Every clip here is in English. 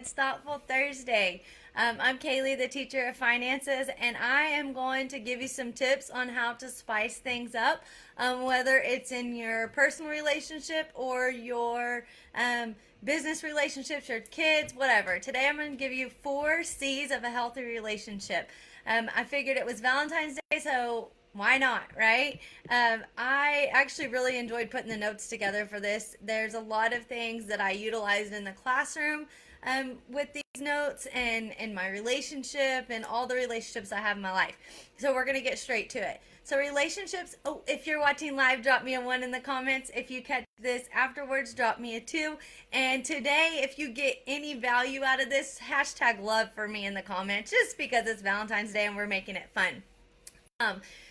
It's Thoughtful Thursday. I'm Kaylee, the teacher of finances, and I am going to give you some tips on how to spice things up, whether it's in your personal relationship or your business relationships, your kids, whatever. Today I'm going to give you 4 C's of a healthy relationship. I figured it was Valentine's Day, so why not, right? I actually really enjoyed putting the notes together for this. There's a lot of things that I utilized in the classroom with these notes and in my relationship and all the relationships I have in my life. So we're going to get straight to it. So relationships, oh, if you're watching live, drop me a 1 in the comments. If you catch this afterwards, drop me a 2. And today, if you get any value out of this, hashtag love for me in the comments, just because it's Valentine's Day and we're making it fun.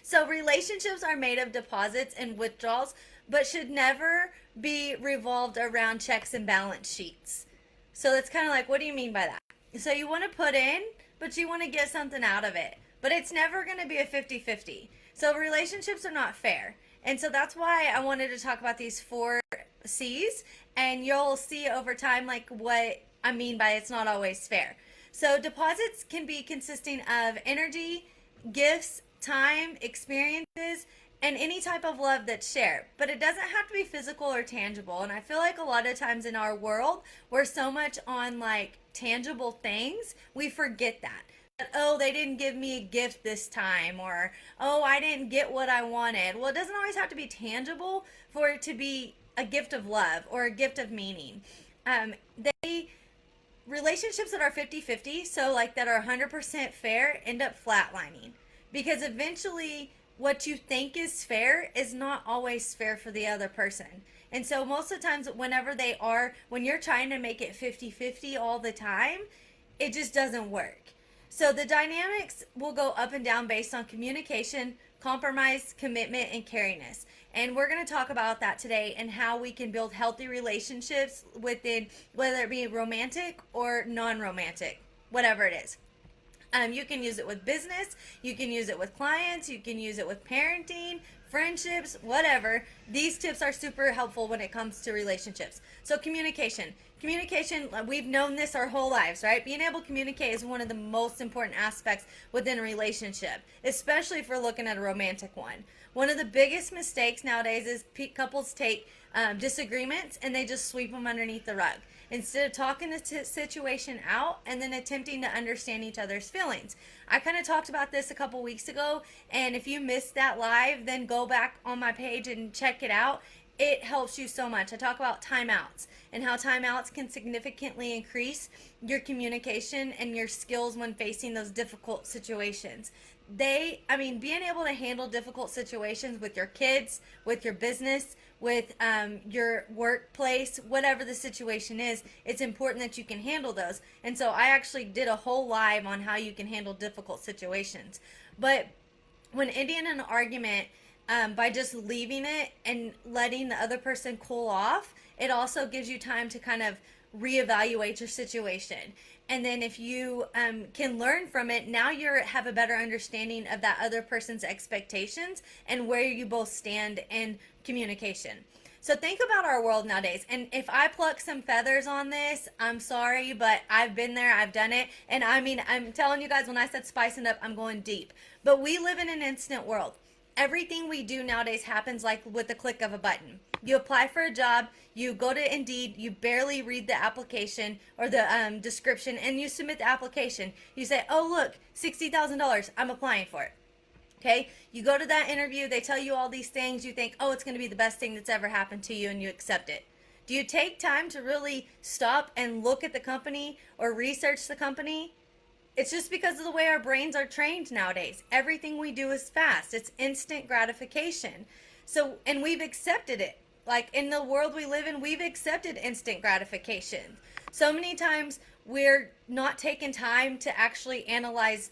So relationships are made of deposits and withdrawals, but should never be revolved around checks and balance sheets. So it's kind of like, what do you mean by that? So you want to put in, but you want to get something out of it. But it's never going to be a 50-50. So relationships are not fair. And so that's why I wanted to talk about these 4 C's, and you'll see over time like what I mean by it's not always fair. So deposits can be consisting of energy, gifts, time, experiences, and any type of love that's shared. But it doesn't have to be physical or tangible. And I feel like a lot of times in our world, we're so much on like tangible things, we forget that. Oh, they didn't give me a gift this time, or oh, I didn't get what I wanted. Well, it doesn't always have to be tangible for it to be a gift of love or a gift of meaning. They relationships that are 50-50, so like that are 100% fair, end up flatlining because eventually what you think is fair is not always fair for the other person. And so most of the times when you're trying to make it 50-50 all the time, it just doesn't work. So the dynamics will go up and down based on communication, compromise, commitment, and caringness. And we're going to talk about that today and how we can build healthy relationships within, whether it be romantic or non-romantic, whatever it is. You can use it with business, you can use it with clients, you can use it with parenting, friendships, whatever. These tips are super helpful when it comes to relationships. So communication. Communication, we've known this our whole lives, right? Being able to communicate is one of the most important aspects within a relationship, especially if we're looking at a romantic one. One of the biggest mistakes nowadays is couples take disagreements and they just sweep them underneath the rug instead of talking the situation out and then attempting to understand each other's feelings. I kind of talked about this a couple weeks ago, and if you missed that live, then go back on my page and check it out. It helps you so much. I talk about timeouts and how timeouts can significantly increase your communication and your skills when facing those difficult situations. Being able to handle difficult situations with your kids, with your business, with your workplace, whatever the situation is, it's important that you can handle those. And so I actually did a whole live on how you can handle difficult situations. But when ending an argument, by just leaving it and letting the other person cool off, it also gives you time to kind of reevaluate your situation. And then if you can learn from it, now you have a better understanding of that other person's expectations and where you both stand in communication. So think about our world nowadays. And if I pluck some feathers on this, I'm sorry, but I've been there, I've done it. And I'm telling you guys, when I said spicing up, I'm going deep. But we live in an instant world. Everything we do nowadays happens like with the click of a button. You apply for a job, you go to Indeed, you barely read the application or the description, and you submit the application. You say, oh, look, $60,000, I'm applying for it. Okay, you go to that interview, they tell you all these things, you think, oh, it's going to be the best thing that's ever happened to you, and you accept it. Do you take time to really stop and look at the company or research the company? It's just because of the way our brains are trained nowadays. Everything we do is fast. It's instant gratification. So, and we've accepted it. Like in the world we live in, we've accepted instant gratification. So many times we're not taking time to actually analyze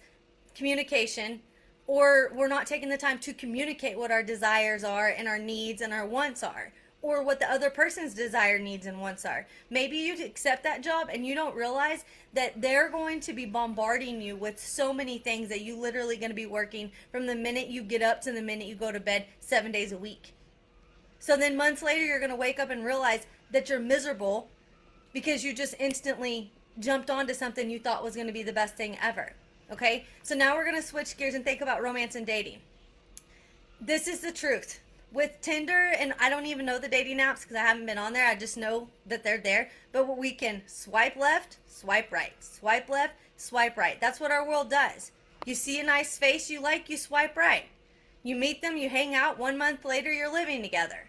communication, or we're not taking the time to communicate what our desires are and our needs and our wants are, or what the other person's desire, needs, and wants are. Maybe you accept that job and you don't realize that they're going to be bombarding you with so many things that you literally going to be working from the minute you get up to the minute you go to bed 7 days a week. So then months later, you're going to wake up and realize that you're miserable because you just instantly jumped onto something you thought was going to be the best thing ever. Okay? So now we're going to switch gears and think about romance and dating. This is the truth. With Tinder, and I don't even know the dating apps because I haven't been on there. I just know that they're there. But we can swipe left, swipe right, swipe left, swipe right. That's what our world does. You see a nice face you like, you swipe right. You meet them, you hang out. 1 month later, you're living together.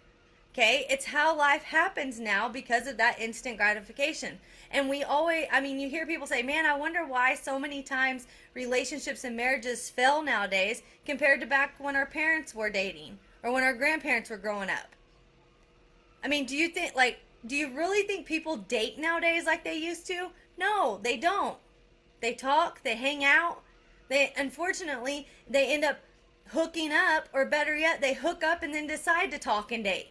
Okay, it's how life happens now because of that instant gratification. And we always, I mean, you hear people say, man, I wonder why so many times relationships and marriages fail nowadays compared to back when our parents were dating or when our grandparents were growing up. I mean, do you really think people date nowadays like they used to? No, they don't. They talk, they hang out. Unfortunately, they end up hooking up, or better yet, they hook up and then decide to talk and date.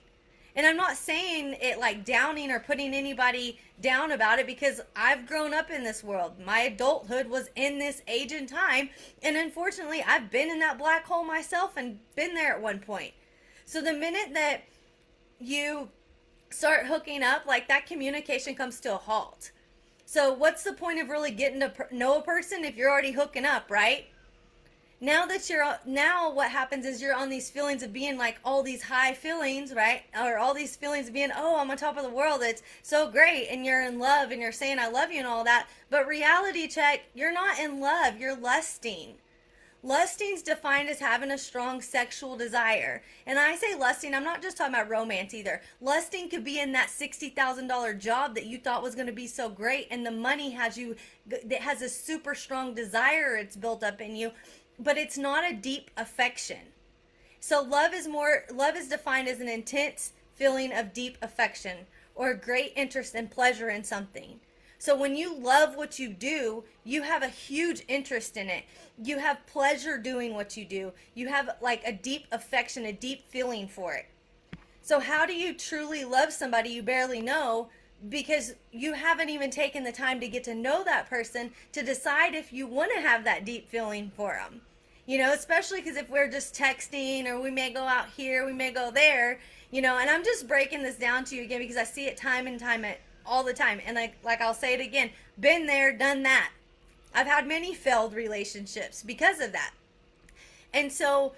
And I'm not saying it like downing or putting anybody down about it, because I've grown up in this world. My adulthood was in this age and time. And unfortunately, I've been in that black hole myself and been there at one point. So the minute that you start hooking up, like, that communication comes to a halt. So what's the point of really getting to know a person if you're already hooking up, right? Now what happens is you're on these feelings of being like all these high feelings, right? Or all these feelings of being, oh, I'm on top of the world. It's so great. And you're in love and you're saying, I love you and all that. But reality check, you're not in love. You're lusting. Lusting's defined as having a strong sexual desire. And I say lusting, I'm not just talking about romance either. Lusting could be in that $60,000 job that you thought was going to be so great, and the money has a super strong desire it's built up in you, but it's not a deep affection. So love is defined as an intense feeling of deep affection or great interest and pleasure in something. So when you love what you do, you have a huge interest in it. You have pleasure doing what you do. You have like a deep affection, a deep feeling for it. So how do you truly love somebody you barely know, because you haven't even taken the time to get to know that person to decide if you want to have that deep feeling for them? You know, especially because if we're just texting, or we may go out here, we may go there, you know, and I'm just breaking this down to you again because I see it time and time all the time. And like I'll say it again, been there, done that. I've had many failed relationships because of that. And so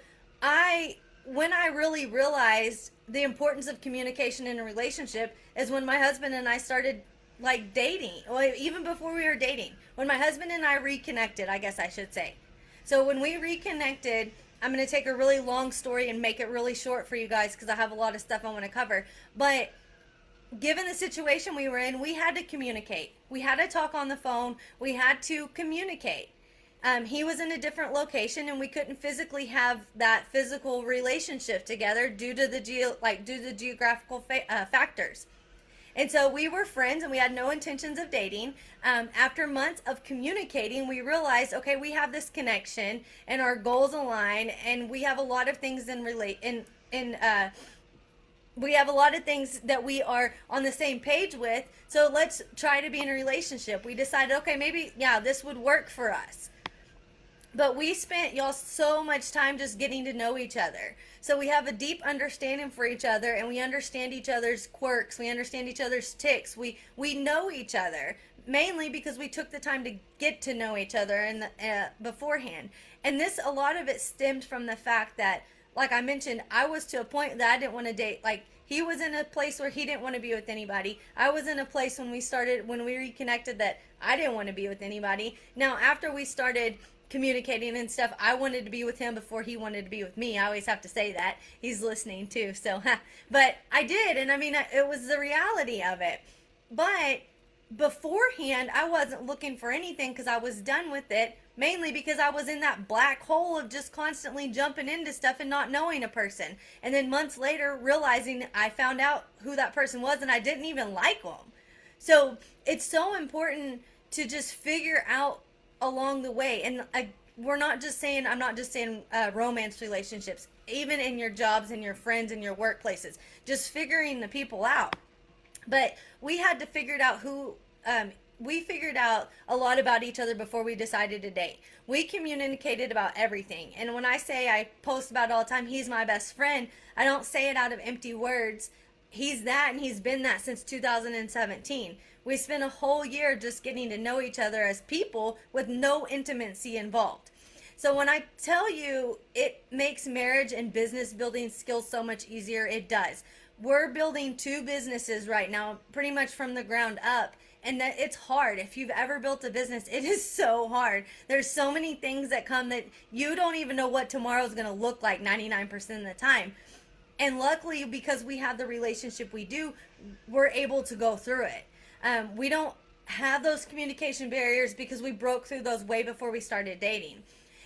when I really realized the importance of communication in a relationship is when my husband and I started like dating, or even before we were dating, when my husband and I reconnected, I guess I should say. So when we reconnected, I'm going to take a really long story and make it really short for you guys because I have a lot of stuff I want to cover. But given the situation we were in, we had to communicate. We had to talk on the phone. We had to communicate. He was in a different location, and we couldn't physically have that physical relationship together due to the geographical factors. And so we were friends, and we had no intentions of dating. After months of communicating, we realized, okay, we have this connection, and our goals align, and we have a lot of things we have a lot of things that we are on the same page with, so let's try to be in a relationship. We decided, okay, maybe, yeah, this would work for us. But we spent, y'all, so much time just getting to know each other. So we have a deep understanding for each other, and we understand each other's quirks. We understand each other's tics. We know each other, mainly because we took the time to get to know each other beforehand. And a lot of it stemmed from the fact that, like I mentioned, I was to a point that I didn't want to date. Like, he was in a place where he didn't want to be with anybody. I was in a place when we reconnected, that I didn't want to be with anybody. Now, after we started communicating and stuff, I wanted to be with him before he wanted to be with me. I always have to say that. He's listening too, so, but I did, and I mean, it was the reality of it. But beforehand, I wasn't looking for anything because I was done with it, mainly because I was in that black hole of just constantly jumping into stuff and not knowing a person. And then months later, realizing I found out who that person was and I didn't even like them. So it's so important to just figure out along the way. And I'm not just saying romance relationships, even in your jobs and your friends and your workplaces, just figuring the people out. But we had to figure out we figured out a lot about each other before we decided to date. We communicated about everything. And when I say I post about it all the time, he's my best friend, I don't say it out of empty words. he's that, and he's been that since 2017. We spent a whole year just getting to know each other as people with no intimacy involved. So when I tell you it makes marriage and business building skills so much easier, it does. We're building two businesses right now, pretty much from the ground up. And that it's hard. If you've ever built a business, it is so hard. There's so many things that come that you don't even know what tomorrow's going to look like 99% of the time. And luckily, because we have the relationship we do, we're able to go through it. We don't have those communication barriers because we broke through those way before we started dating.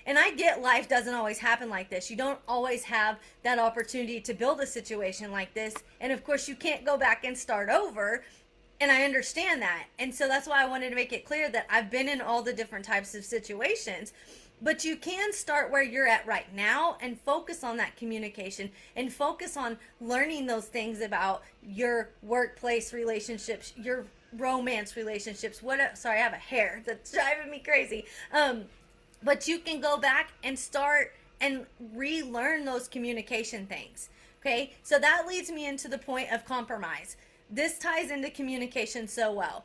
And I get life doesn't always happen like this. You don't always have that opportunity to build a situation like this. And of course, you can't go back and start over. And I understand that. And so that's why I wanted to make it clear that I've been in all the different types of situations. But you can start where you're at right now and focus on that communication and focus on learning those things about your workplace relationships, your romance relationships. Sorry, I have a hair that's driving me crazy. But you can go back and start and relearn those communication things. Okay, so that leads me into the point of compromise. This ties into communication so well.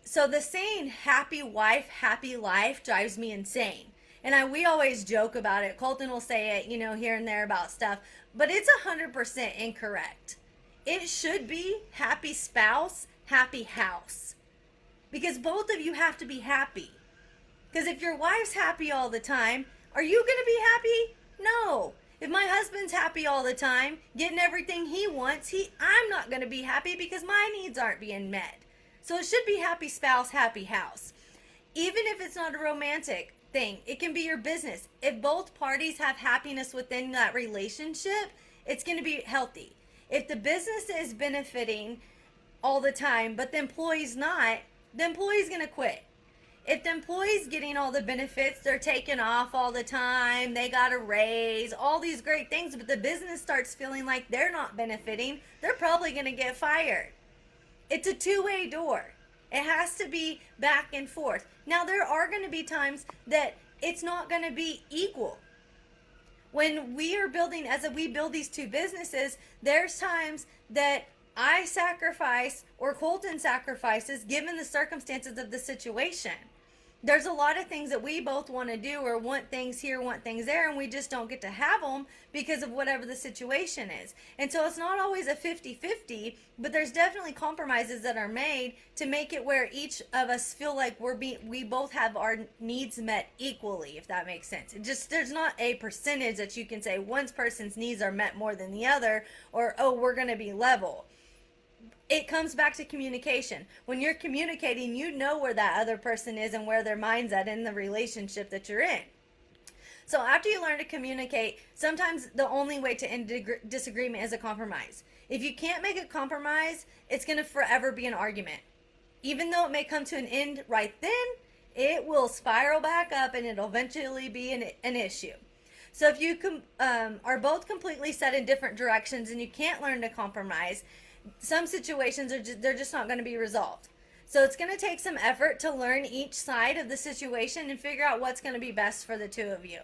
So the saying happy wife, happy life drives me insane. And we always joke about it. Colton will say it, here and there about stuff, but it's 100% incorrect. It should be happy spouse, happy house. Because both of you have to be happy. Because if your wife's happy all the time, are you going to be happy? No. If my husband's happy all the time, getting everything he wants, I'm not going to be happy because my needs aren't being met. So it should be happy spouse, happy house. Even if it's not a romantic thing, it can be your business. If both parties have happiness within that relationship, it's going to be healthy. If the business is benefiting all the time, but the employee's not, the employee's going to quit. If the employee's getting all the benefits, they're taking off all the time, they got a raise, all these great things, but the business starts feeling like they're not benefiting, they're probably going to get fired. It's a two-way door. It has to be back and forth. Now, there are going to be times that it's not going to be equal. When we are building, as we build these two businesses, there's times that I sacrifice or Colton sacrifices given the circumstances of the situation. There's a lot of things that we both want to do or want things here, want things there, and we just don't get to have them because of whatever the situation is. And so it's not always a 50-50, but there's definitely compromises that are made to make it where each of us feel like we both have our needs met equally, if that makes sense. There's not a percentage that you can say one person's needs are met more than the other, or, oh, we're going to be level. It comes back to communication. When you're communicating, you know where that other person is and where their mind's at in the relationship that you're in. So after you learn to communicate, sometimes the only way to end disagreement is a compromise. If you can't make a compromise, it's going to forever be an argument. Even though it may come to an end right then, it will spiral back up and it'll eventually be an issue. So if you are both completely set in different directions and you can't learn to compromise, some situations they're just not going to be resolved. So it's going to take some effort to learn each side of the situation and figure out what's going to be best for the two of you.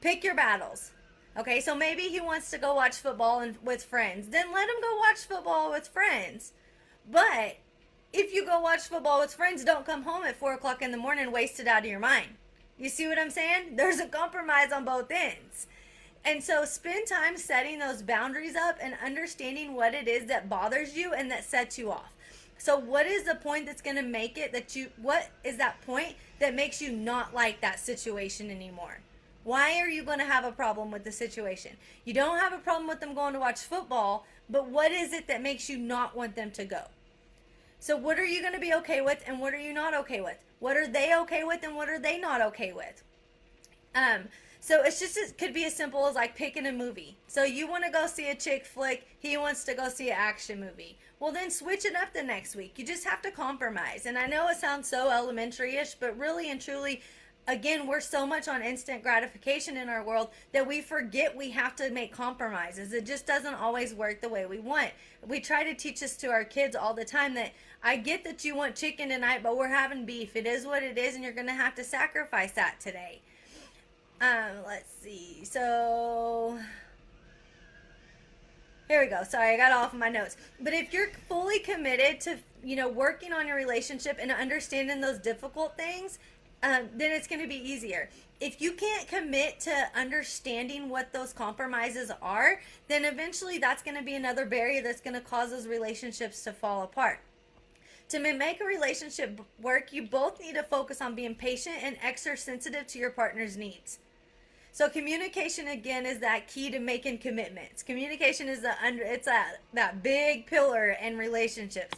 Pick your battles. Okay, so maybe he wants to go watch football with friends. Then let him go watch football with friends. But if you go watch football with friends, don't come home at 4 o'clock in the morning wasted out of your mind. You see what I'm saying? There's a compromise on both ends. And so spend time setting those boundaries up and understanding what it is that bothers you and that sets you off. So what is the point that's going to make it what is that point that makes you not like that situation anymore? Why are you going to have a problem with the situation? You don't have a problem with them going to watch football, but what is it that makes you not want them to go? So what are you going to be okay with and what are you not okay with? What are they okay with and what are they not okay with? So it could be as simple as like picking a movie. So you want to go see a chick flick, he wants to go see an action movie. Well, then switch it up the next week. You just have to compromise. And I know it sounds so elementary-ish, but really and truly, again, we're so much on instant gratification in our world that we forget we have to make compromises. It just doesn't always work the way we want. We try to teach this to our kids all the time that I get that you want chicken tonight, but we're having beef. It is what it is, and you're going to have to sacrifice that today. Let's see. So Here we go. Sorry, I got off of my notes. But if you're fully committed to, working on your relationship and understanding those difficult things, then it's going to be easier. If you can't commit to understanding what those compromises are, then eventually that's going to be another barrier that's going to cause those relationships to fall apart. To make a relationship work, you both need to focus on being patient and extra sensitive to your partner's needs. So communication again is that key to making commitments. Communication is that big pillar in relationships.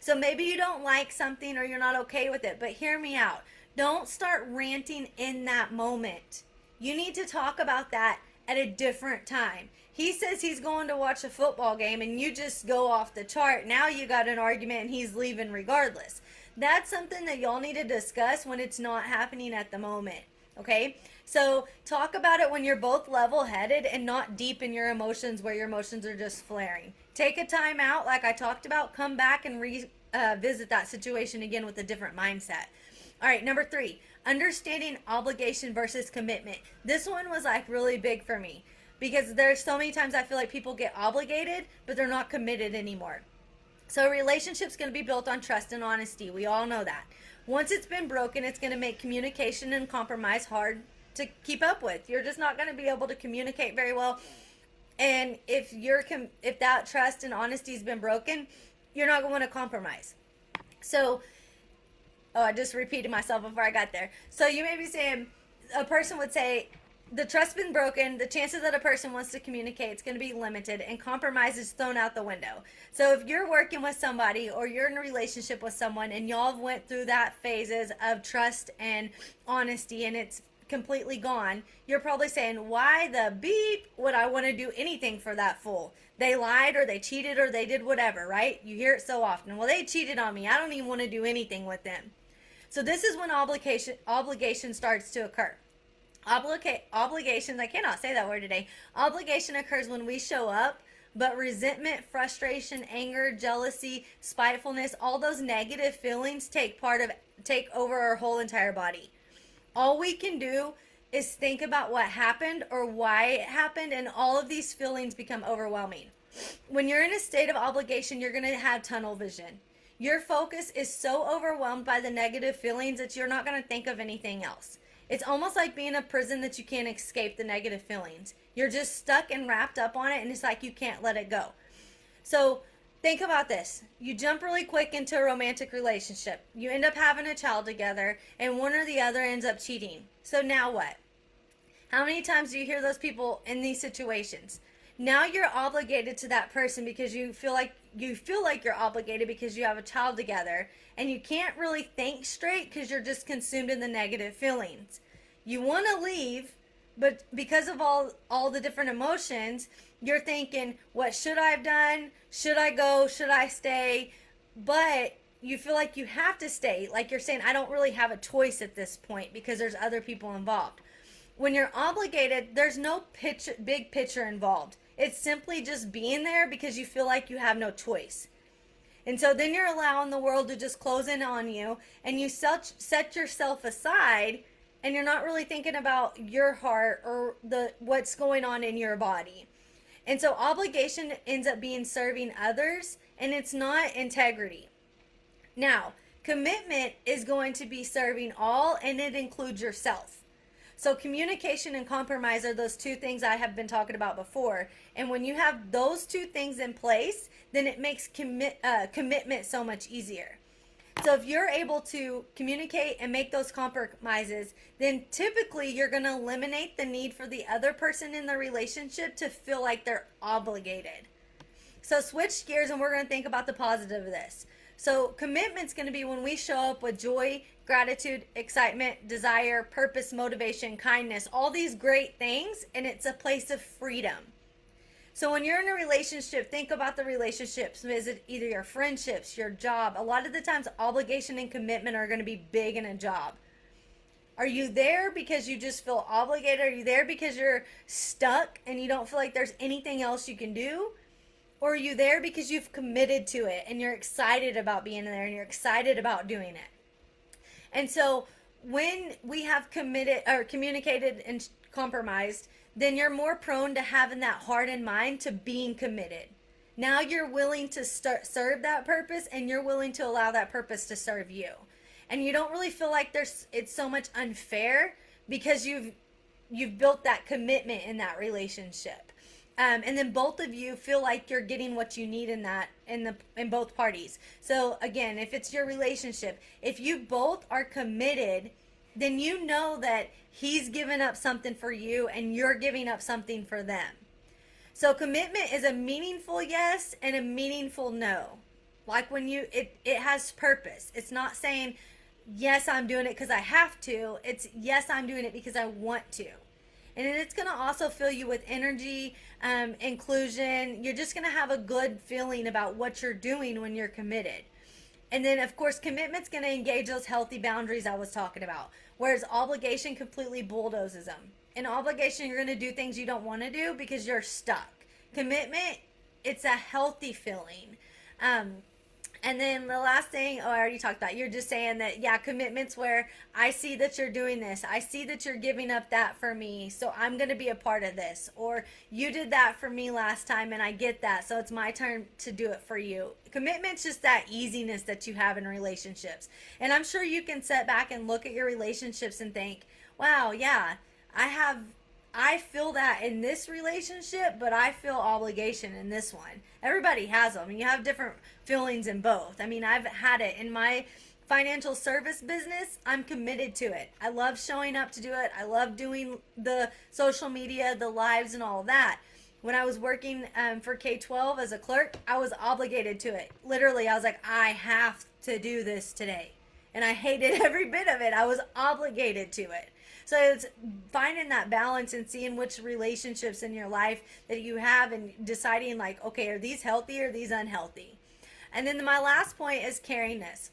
So maybe you don't like something or you're not okay with it, but hear me out. Don't start ranting in that moment. You need to talk about that at a different time. He says he's going to watch a football game and you just go off the chart. Now you got an argument and he's leaving regardless. That's something that y'all need to discuss when it's not happening at the moment. Okay? So talk about it when you're both level-headed and not deep in your emotions where your emotions are just flaring. Take a time out like I talked about. Come back and visit that situation again with a different mindset. All right, number 3, understanding obligation versus commitment. This one was like really big for me because there's so many times I feel like people get obligated, but they're not committed anymore. So a relationship's going to be built on trust and honesty. We all know that. Once it's been broken, it's going to make communication and compromise hard to keep up with. You're just not going to be able to communicate very well. And if that trust and honesty has been broken, you're not going to want to compromise. So, I just repeated myself before I got there. So you may be saying, a person would say, the trust's been broken, the chances that a person wants to communicate is going to be limited, and compromise is thrown out the window. So if you're working with somebody or you're in a relationship with someone and y'all have went through that phases of trust and honesty and it's completely gone, you're probably saying, why the beep would I want to do anything for that fool? They lied or they cheated or they did whatever, right? You hear it so often. Well, they cheated on me. I don't even want to do anything with them. So this is when obligation starts to occur. Obligations, I cannot say that word today. Obligation occurs when we show up, but resentment, frustration, anger, jealousy, spitefulness, all those negative feelings take over our whole entire body. All we can do is think about what happened or why it happened, and all of these feelings become overwhelming. When you're in a state of obligation, you're going to have tunnel vision. Your focus is so overwhelmed by the negative feelings that you're not going to think of anything else. It's almost like being in a prison that you can't escape the negative feelings. You're just stuck and wrapped up on it, and it's like you can't let it go. So think about this. You jump really quick into a romantic relationship. You end up having a child together, and one or the other ends up cheating. So now what? How many times do you hear those people in these situations? Now you're obligated to that person because you feel like you're obligated because you have a child together, and you can't really think straight because you're just consumed in the negative feelings. You want to leave, but because of all the different emotions, you're thinking, what should I have done? Should I go? Should I stay? But you feel like you have to stay. Like you're saying, I don't really have a choice at this point because there's other people involved. When you're obligated, there's no big picture involved. It's simply just being there because you feel like you have no choice. And so then you're allowing the world to just close in on you, and you set yourself aside, and you're not really thinking about your heart or what's going on in your body. And so obligation ends up being serving others, and it's not integrity. Now, commitment is going to be serving all, and it includes yourself. So communication and compromise are those two things I have been talking about before. And when you have those two things in place, then it makes commitment so much easier. So if you're able to communicate and make those compromises, then typically you're going to eliminate the need for the other person in the relationship to feel like they're obligated. So switch gears, and we're going to think about the positive of this. So commitment's going to be when we show up with joy, gratitude, excitement, desire, purpose, motivation, kindness, all these great things, and it's a place of freedom. So when you're in a relationship, think about the relationships. Is it either your friendships, your job? A lot of the times, obligation and commitment are going to be big in a job. Are you there because you just feel obligated? Are you there because you're stuck and you don't feel like there's anything else you can do? Or are you there because you've committed to it and you're excited about being there and you're excited about doing it? And so when we have committed or communicated and compromised, then you're more prone to having that heart and mind to being committed. Now you're willing to start serve that purpose, and you're willing to allow that purpose to serve you. And you don't really feel like it's so much unfair because you've built that commitment in that relationship. And then both of you feel like you're getting what you need in both parties. So again, if it's your relationship, if you both are committed, then you know that he's giving up something for you and you're giving up something for them. So commitment is a meaningful yes and a meaningful no. Like when it has purpose. It's not saying yes, I'm doing it because I have to. It's yes, I'm doing it because I want to. And then it's going to also fill you with energy, inclusion. You're just going to have a good feeling about what you're doing when you're committed. And then, of course, commitment's going to engage those healthy boundaries I was talking about. Whereas obligation completely bulldozes them. In obligation, you're going to do things you don't want to do because you're stuck. Commitment, it's a healthy feeling. And then the last thing, I already talked about, you're just saying that, yeah, commitments where I see that you're doing this. I see that you're giving up that for me, so I'm going to be a part of this. Or you did that for me last time, and I get that, so it's my turn to do it for you. Commitment's just that easiness that you have in relationships. And I'm sure you can sit back and look at your relationships and think, wow, yeah, I feel that in this relationship, but I feel obligation in this one. Everybody has them. You have different feelings in both. I mean, I've had it in my financial service business. I'm committed to it. I love showing up to do it. I love doing the social media, the lives, and all that. When I was working for K-12 as a clerk, I was obligated to it. Literally, I was like, I have to do this today. And I hated every bit of it. I was obligated to it. So it's finding that balance and seeing which relationships in your life that you have and deciding like, okay, are these healthy or are these unhealthy? And then my last point is caringness.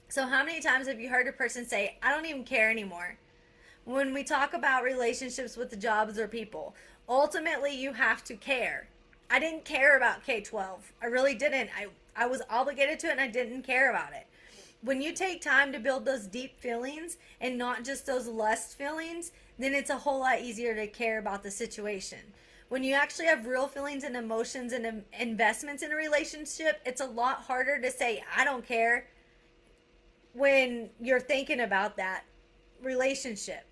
So how many times have you heard a person say, I don't even care anymore? When we talk about relationships with the jobs or people, ultimately you have to care. I didn't care about K-12. I really didn't. I was obligated to it and I didn't care about it. When you take time to build those deep feelings and not just those lust feelings, then it's a whole lot easier to care about the situation. When you actually have real feelings and emotions and investments in a relationship, it's a lot harder to say, I don't care, when you're thinking about that relationship.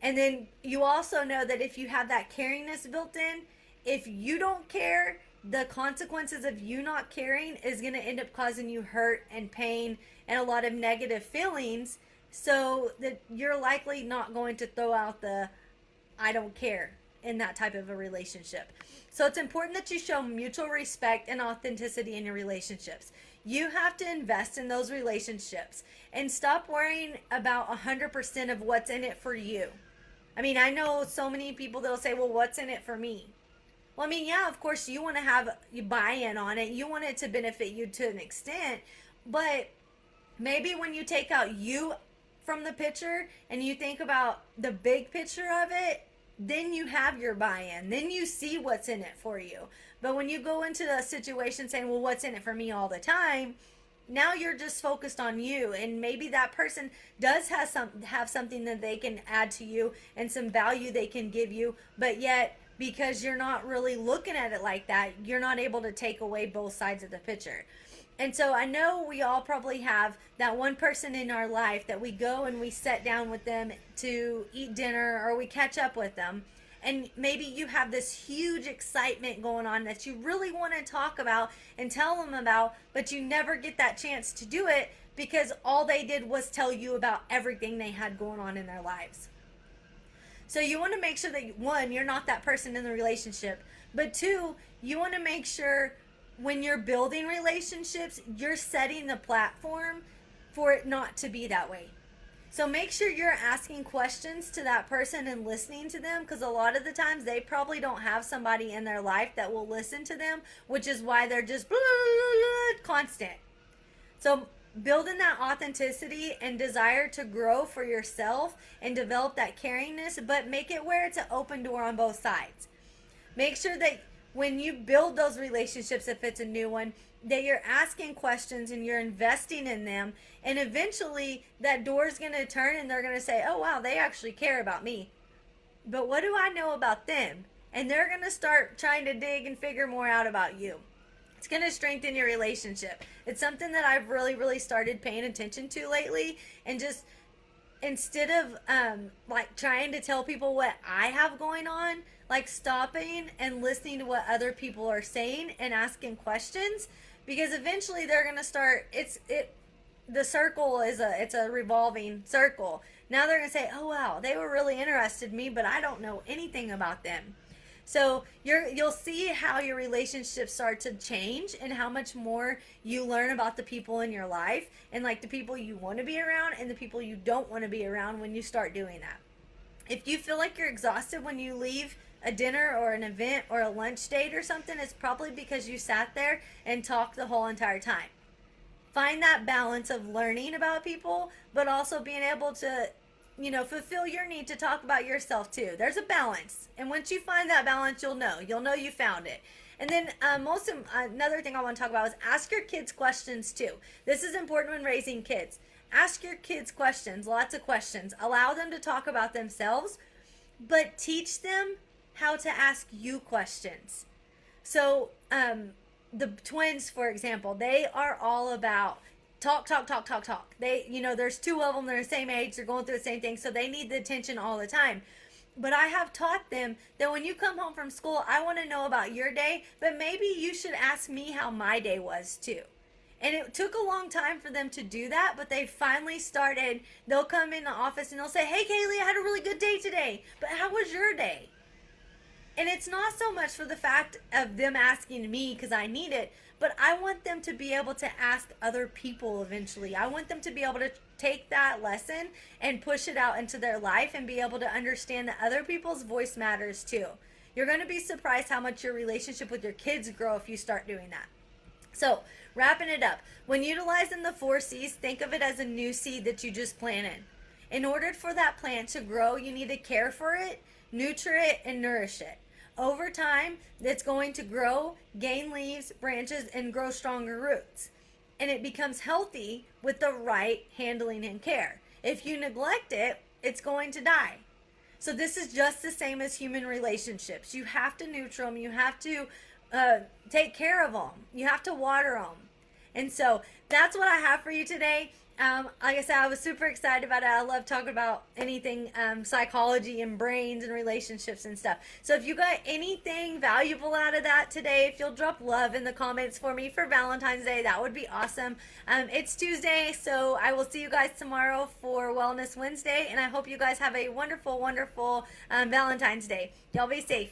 And then you also know that if you have that caringness built in, if you don't care, the consequences of you not caring is going to end up causing you hurt and pain and a lot of negative feelings, so that you're likely not going to throw out the I don't care in that type of a relationship. So it's important that you show mutual respect and authenticity in your relationships. You have to invest in those relationships and stop worrying about 100% of what's in it for you. I mean, I know so many people that'll say, well, what's in it for me? Well, I mean, yeah, of course you want to have buy-in on it. You want it to benefit you to an extent, but maybe when you take out you from the picture and you think about the big picture of it, then you have your buy-in. Then you see what's in it for you. But when you go into the situation saying, well, what's in it for me all the time, now you're just focused on you, and maybe that person does have something that they can add to you and some value they can give you, but yet because you're not really looking at it like that, you're not able to take away both sides of the picture. And so I know we all probably have that one person in our life that we go and we sit down with them to eat dinner or we catch up with them. And maybe you have this huge excitement going on that you really want to talk about and tell them about, but you never get that chance to do it because all they did was tell you about everything they had going on in their lives. So you want to make sure that, one, you're not that person in the relationship, but two, you want to make sure when you're building relationships, you're setting the platform for it not to be that way. So make sure you're asking questions to that person and listening to them, because a lot of the times they probably don't have somebody in their life that will listen to them, which is why they're just blah, blah, blah, constant. So building that authenticity and desire to grow for yourself and develop that caringness, but make it where it's an open door on both sides. Make sure that when you build those relationships, if it's a new one, that you're asking questions and you're investing in them, and eventually that door is going to turn and they're going to say, oh wow, they actually care about me. but what do I know about them? And they're going to start trying to dig and figure more out about you. It's going to strengthen your relationship. It's something that I've really started paying attention to lately, and just instead of like trying to tell people what I have going on, like stopping and listening to what other people are saying and asking questions, because eventually they're going to start the circle is it's a revolving circle. Now they're going to say, "Oh wow, they were really interested in me, but I don't know anything about them." So you'll see how your relationships start to change and how much more you learn about the people in your life, and like the people you want to be around and the people you don't want to be around when you start doing that. If you feel like you're exhausted when you leave a dinner or an event or a lunch date or something, it's probably because you sat there and talked the whole entire time. Find that balance of learning about people, but also being able to, fulfill your need to talk about yourself too. There's a balance. And once you find that balance, you'll know you found it. And then another thing I want to talk about is ask your kids questions too. This is important when raising kids. Ask your kids questions, lots of questions. Allow them to talk about themselves, but teach them how to ask you questions. So, the twins, for example, they are all about talk. There's two of them, they're the same age, they're going through the same thing, so they need the attention all the time. But I have taught them that when you come home from school, I want to know about your day, but maybe you should ask me how my day was too. And it took a long time for them to do that, but they finally started. They'll come in the office and they'll say, "Hey, Kaylee, I had a really good day today, but how was your day?" And it's not so much for the fact of them asking me because I need it, but I want them to be able to ask other people eventually. I want them to be able to take that lesson and push it out into their life and be able to understand that other people's voice matters too. You're going to be surprised how much your relationship with your kids grow if you start doing that. So, wrapping it up, when utilizing the 4C's, think of it as a new seed that you just planted. In order for that plant to grow, you need to care for it, nurture it, and nourish it. Over time, it's going to grow, gain leaves, branches, and grow stronger roots. And it becomes healthy with the right handling and care. If you neglect it, it's going to die. So this is just the same as human relationships. You have to nurture them. You have to take care of them. You have to water them. And so that's what I have for you today. Like I said, I was super excited about it. I love talking about anything psychology and brains and relationships and stuff. So if you got anything valuable out of that today, if you'll drop love in the comments for me for Valentine's Day, that would be awesome. It's Tuesday, so I will see you guys tomorrow for Wellness Wednesday, and I hope you guys have a wonderful Valentine's Day. Y'all be safe.